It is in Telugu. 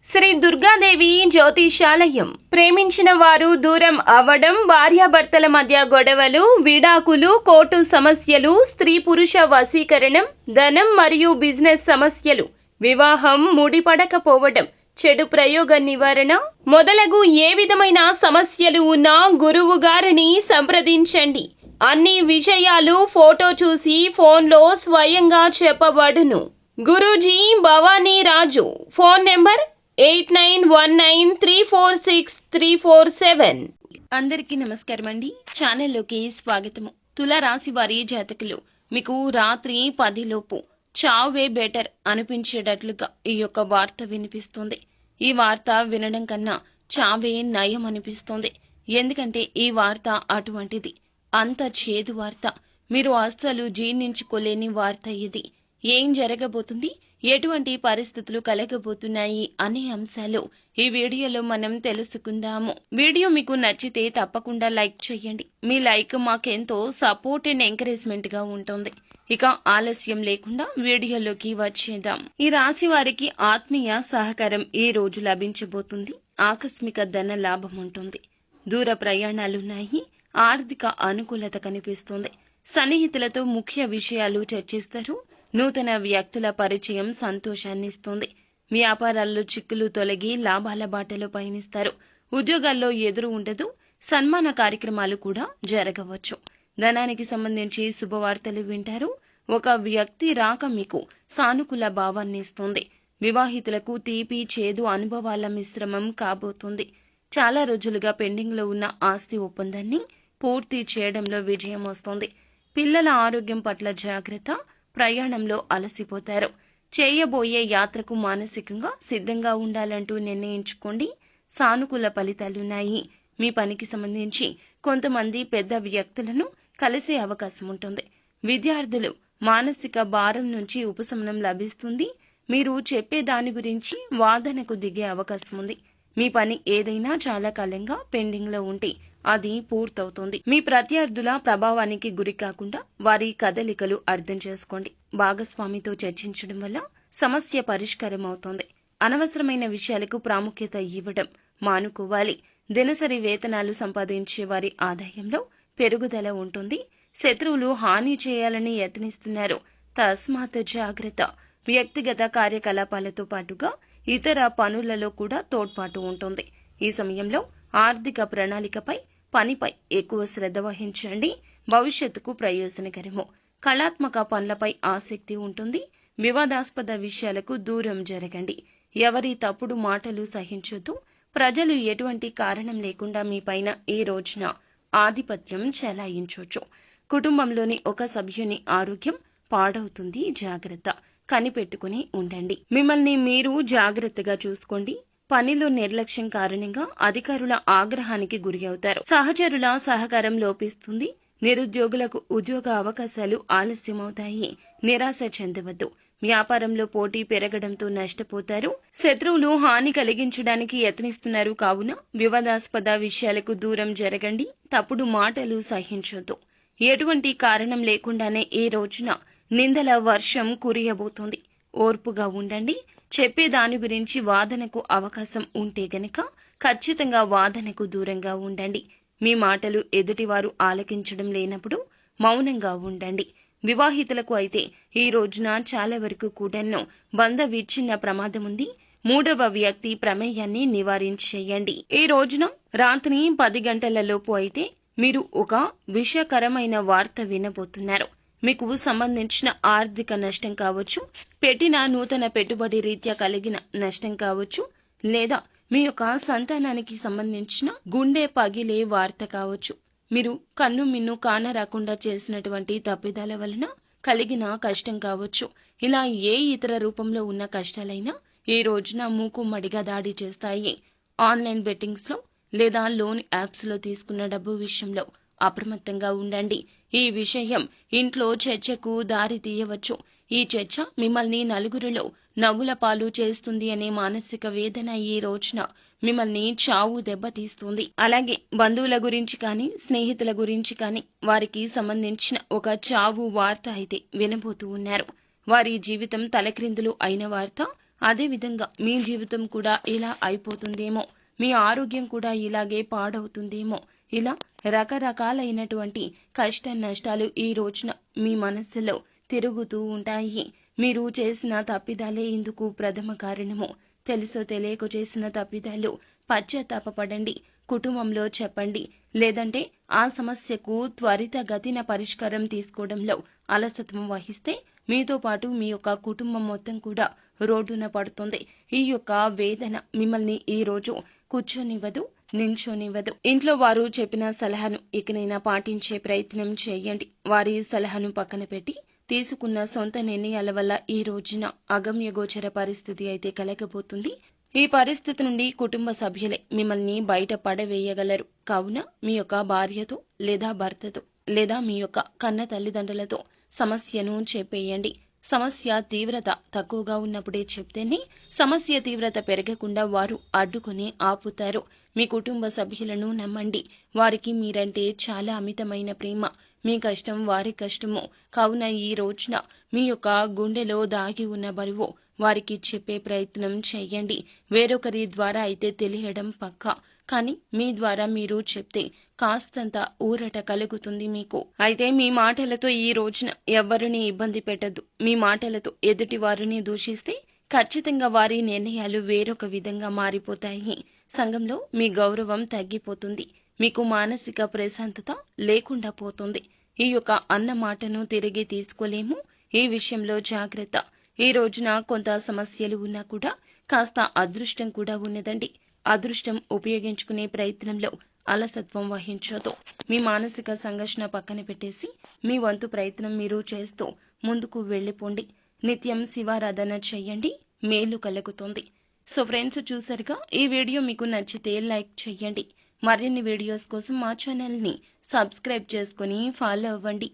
శ్రీ దుర్గాదేవి జ్యోతిషాలయం. ప్రేమించిన వారు దూరం అవ్వడం, భార్యాభర్తల మధ్య గొడవలు, విడాకులు, కోర్టు సమస్యలు, స్త్రీ పురుష వశీకరణం, ధనం మరియు బిజినెస్ సమస్యలు, వివాహం ముడిపడకపోవడం, చెడు ప్రయోగ నివారణ మొదలగు ఏ విధమైన సమస్యలు ఉన్నా గురువు గారిని సంప్రదించండి. అన్ని విషయాలు ఫోటో చూసి ఫోన్లో స్వయంగా చెప్పబడును. గురూజీ భవానీ రాజు. Phone number 8919346347. అందరికీ నమస్కారం అండి. ఛానల్లోకి స్వాగతము. తులారాశి వారి జాతకులు, మీకు రాత్రి 10 లోపు చావే బెటర్ అనిపించేటట్లుగా ఈ యొక్క వార్త వినిపిస్తుంది. ఈ వార్త వినడం కన్నా చావే నయం అనిపిస్తుంది. ఎందుకంటే ఈ వార్త అటువంటిది. అంత చేదు వార్త. మీరు అస్సలు జీర్ణించుకోలేని వార్త ఇది. ఏం జరగబోతుంది, ఎటువంటి పరిస్థితులు కలగబోతున్నాయి అనే అంశాలు ఈ వీడియోలో మనం తెలుసుకుందాము. వీడియో మీకు నచ్చితే తప్పకుండా లైక్ చేయండి. మీ లైక్ మాకెంతో సపోర్ట్ అండ్ ఎంకరేజ్మెంట్ గా ఉంటుంది. ఇక ఆలస్యం లేకుండా వీడియోలోకి వచ్చేద్దాం. ఈ రాశి వారికి ఆత్మీయ సహకారం ఈ రోజు లభించబోతుంది. ఆకస్మిక ధన లాభం ఉంటుంది. దూర ప్రయాణాలున్నాయి. ఆర్థిక అనుకూలత కనిపిస్తుంది. సన్నిహితులతో ముఖ్య విషయాలు చర్చిస్తారు. నూతన వ్యక్తుల పరిచయం సంతోషాన్నిస్తుంది. వ్యాపారాల్లో చిక్కులు తొలగి లాభాల బాటలో పయనిస్తారు. ఉద్యోగాల్లో ఎదురు ఉండదు. సన్మాన కార్యక్రమాలు కూడా జరగవచ్చు. ధనానికి సంబంధించి శుభవార్తలు వింటారు. ఒక వ్యక్తి రాక మీకు సానుకూల భావాన్ని ఇస్తుంది. వివాహితులకు తీపి చేదు అనుభవాల మిశ్రమం కాబోతుంది. చాలా రోజులుగా పెండింగ్ లో ఉన్న ఆస్తి ఒప్పందాన్ని పూర్తి చేయడంలో విజయం వస్తుంది. పిల్లల ఆరోగ్యం పట్ల జాగ్రత్త. ప్రయాణంలో అలసిపోతారు. చేయబోయే యాత్రకు మానసికంగా సిద్ధంగా ఉండాలంటూ నిర్ణయించుకోండి. సానుకూల ఫలితాలున్నాయి. మీ పనికి సంబంధించి కొంతమంది పెద్ద వ్యక్తులను కలిసే అవకాశం ఉంటుంది. విద్యార్థులు మానసిక భారం నుంచి ఉపశమనం లభిస్తుంది. మీరు చెప్పే దాని గురించి వాదనకు దిగే అవకాశం ఉంది. మీ పని ఏదైనా చాలా కాలంగా పెండింగ్ లో ఉంటే అది పూర్తవుతుంది. మీ ప్రత్యర్థుల ప్రభావానికి గురి కాకుండా వారి కదలికలు అర్థం చేసుకోండి. భాగస్వామితో చర్చించడం వల్ల సమస్య పరిష్కారం అవుతుంది. అనవసరమైన విషయాలకు ప్రాముఖ్యత ఇవ్వడం మానుకోవాలి. దినసరి వేతనాలు సంపాదించే వారి ఆదాయంలో పెరుగుదల ఉంటుంది. శత్రువులు హాని చేయాలని యత్నిస్తున్నారు. తస్మాత్ జాగ్రత్త. వ్యక్తిగత కార్యకలాపాలతో పాటుగా ఇతర పనులలో కూడా తోడ్పాటు ఉంటుంది. ఈ సమయంలో ఆర్థిక ప్రణాళికపై, పనిపై ఎక్కువ శ్రద్ధ వహించండి. భవిష్యత్తుకు ప్రయోజనకరము. కళాత్మక పనులపై ఆసక్తి ఉంటుంది. వివాదాస్పద విషయాలకు దూరం జరగండి. ఎవరి తప్పుడు మాటలు సహించొద్దు. ప్రజలు ఎటువంటి కారణం లేకుండా మీపైన ఈ రోజున ఆధిపత్యం చెలాయించవచ్చు. కుటుంబంలోని ఒక సభ్యుని ఆరోగ్యం పాడవుతుంది. జాగ్రత్త. కనిపెట్టుకుని ఉండండి. మిమ్మల్ని మీరు జాగ్రత్తగా చూసుకోండి. పనిలో నిర్లక్ష్యం కారణంగా అధికారుల ఆగ్రహానికి గురి అవుతారు. సహచరుల సహకారం లోపిస్తుంది. నిరుద్యోగులకు ఉద్యోగ అవకాశాలు ఆలస్యమవుతాయి. నిరాశ చెందవద్దు. వ్యాపారంలో పోటీ పెరగడంతో నష్టపోతారు. శత్రువులు హాని కలిగించడానికి యత్నిస్తున్నారు కావున వివాదాస్పద విషయాలకు దూరం జరగండి. తప్పుడు మాటలు సహించొద్దు. ఎటువంటి కారణం లేకుండానే ఈ రోజున నిందల వర్షం కురియబోతోంది. ఓర్పుగా ఉండండి. చెప్పే దాని గురించి వాదనకు అవకాశం ఉంటే గనక ఖచ్చితంగా వాదనకు దూరంగా ఉండండి. మీ మాటలు ఎదుటివారు ఆలకించడం లేనప్పుడు మౌనంగా ఉండండి. వివాహితులకు అయితే ఈ రోజున చాలా వరకు కూడాను బంధ విచ్ఛిన్న ప్రమాదం ఉంది. మూడవ వ్యక్తి ప్రమేయాన్ని నివారించేయండి. ఈ రోజున రాత్రి 10 గంటల లోపు అయితే మీరు ఒక విషకరమైన వార్త వినబోతున్నారు. మీకు సంబంధించిన ఆర్థిక నష్టం కావచ్చు, పెట్టిన నూతన పెట్టుబడి రీత్యా కలిగిన నష్టం కావచ్చు, లేదా మీ యొక్క సంతానానికి సంబంధించిన గుండె పగిలే వార్త కావచ్చు. మీరు కన్ను మిన్ను కానరాకుండా చేసినటువంటి తప్పిదాల వలన కలిగిన కష్టం కావచ్చు. ఇలా ఏ ఇతర రూపంలో ఉన్న కష్టాలైనా ఈ రోజున మూకుమ్మడిగా దాడి చేస్తాయి. ఆన్లైన్ బెట్టింగ్స్ లో లేదా లోన్ యాప్స్ లో తీసుకున్న డబ్బు విషయంలో అప్రమత్తంగా ఉండండి. ఈ విషయం ఇంట్లో చర్చకు దారి తీయవచ్చు. ఈ చర్చ మిమ్మల్ని నలుగురిలో నవ్వుల పాలు చేస్తుంది అనే మానసిక వేదన ఈ రోజున మిమ్మల్ని చావు దెబ్బతీస్తుంది. అలాగే బంధువుల గురించి కానీ, స్నేహితుల గురించి కానీ వారికి సంబంధించిన ఒక చావు వార్త అయితే వినబోతూ ఉన్నారు. వారి జీవితం తలక్రిందులు అయిన వార్త అదేవిధంగా మీ జీవితం కూడా ఇలా అయిపోతుందేమో, మీ ఆరోగ్యం కూడా ఇలాగే పాడవుతుందేమో, ఇలా రకరకాలైనటువంటి కష్ట నష్టాలు ఈ రోజున మీ మనస్సులో తిరుగుతూ ఉంటాయి. మీరు చేసిన తప్పిదాలే ఇందుకు ప్రథమ కారణము. తెలుసో తెలియక చేసిన తప్పిదాలు పశ్చాత్తాపపడండి, కుటుంబంలో చెప్పండి. లేదంటే ఆ సమస్యకు త్వరితగతిన పరిష్కారం తీసుకోవడంలో అలసత్వం వహిస్తే మీతో పాటు మీ యొక్క కుటుంబం మొత్తం కూడా రోడ్డున పడుతుంది. ఈ యొక్క వేదన మిమ్మల్ని ఈ రోజు కూర్చొనివ్వదు, నించోనివ్వదు. ఇంట్లో వారు చెప్పిన సలహాను ఇకనైనా పాటించే ప్రయత్నం చేయండి. వారి సలహాను పక్కన పెట్టి తీసుకున్న సొంత నిర్ణయాల వల్ల ఈ రోజున అగమ్యగోచర పరిస్థితి అయితే కలగబోతుంది. ఈ పరిస్థితి నుండి కుటుంబ సభ్యులే మిమ్మల్ని బయట పడవేయగలరు. కావున మీ యొక్క భార్యతో లేదా భర్తతో లేదా మీ యొక్క కన్న తల్లిదండ్రులతో సమస్యను చెప్పేయండి. సమస్య తీవ్రత తక్కువగా ఉన్నప్పుడే చెప్తేనే సమస్య తీవ్రత పెరగకుండా వారు అడ్డుకొని ఆపుతారు. మీ కుటుంబ సభ్యులను నమ్మండి. వారికి మీరంటే చాలా అమితమైన ప్రేమ. మీ కష్టం వారి కష్టము. కావున ఈ రోజున మీ యొక్క గుండెలో దాగి ఉన్న బరువు వారికి చెప్పే ప్రయత్నం చేయండి. వేరొకరి ద్వారా అయితే తెలియడం పక్కా, కానీ మీ ద్వారా మీరు చెప్తే కాస్తంత ఊరట కలుగుతుంది మీకు. అయితే మీ మాటలతో ఈ రోజున ఎవ్వరిని ఇబ్బంది పెట్టద్దు. మీ మాటలతో ఎదుటి వారిని దూషిస్తే ఖచ్చితంగా వారి నిర్ణయాలు వేరొక విధంగా మారిపోతాయి. సంఘంలో మీ గౌరవం తగ్గిపోతుంది. మీకు మానసిక ప్రశాంతత లేకుండా పోతుంది. ఈ యొక్క అన్న మాటను తిరిగి తీసుకోలేము. ఈ విషయంలో జాగ్రత్త. ఈ రోజున కొంత సమస్యలు ఉన్నా కూడా కాస్త అదృష్టం కూడా ఉన్నదండి. అదృష్టం ఉపయోగించుకునే ప్రయత్నంలో అలసత్వం వహించొద్దు. మీ మానసిక సంఘర్షణ పక్కన పెట్టేసి మీ వంతు ప్రయత్నం మీరు చేస్తూ ముందుకు వెళ్ళిపోండి. నిత్యం శివారాధన చెయ్యండి, మేలు కలుగుతుంది. సో ఫ్రెండ్స్, చూసారుగా, ఈ వీడియో మీకు నచ్చితే లైక్ చేయండి. మరిన్ని వీడియోస్ కోసం మా ఛానల్ని సబ్స్క్రైబ్ చేసుకుని ఫాలో అవ్వండి.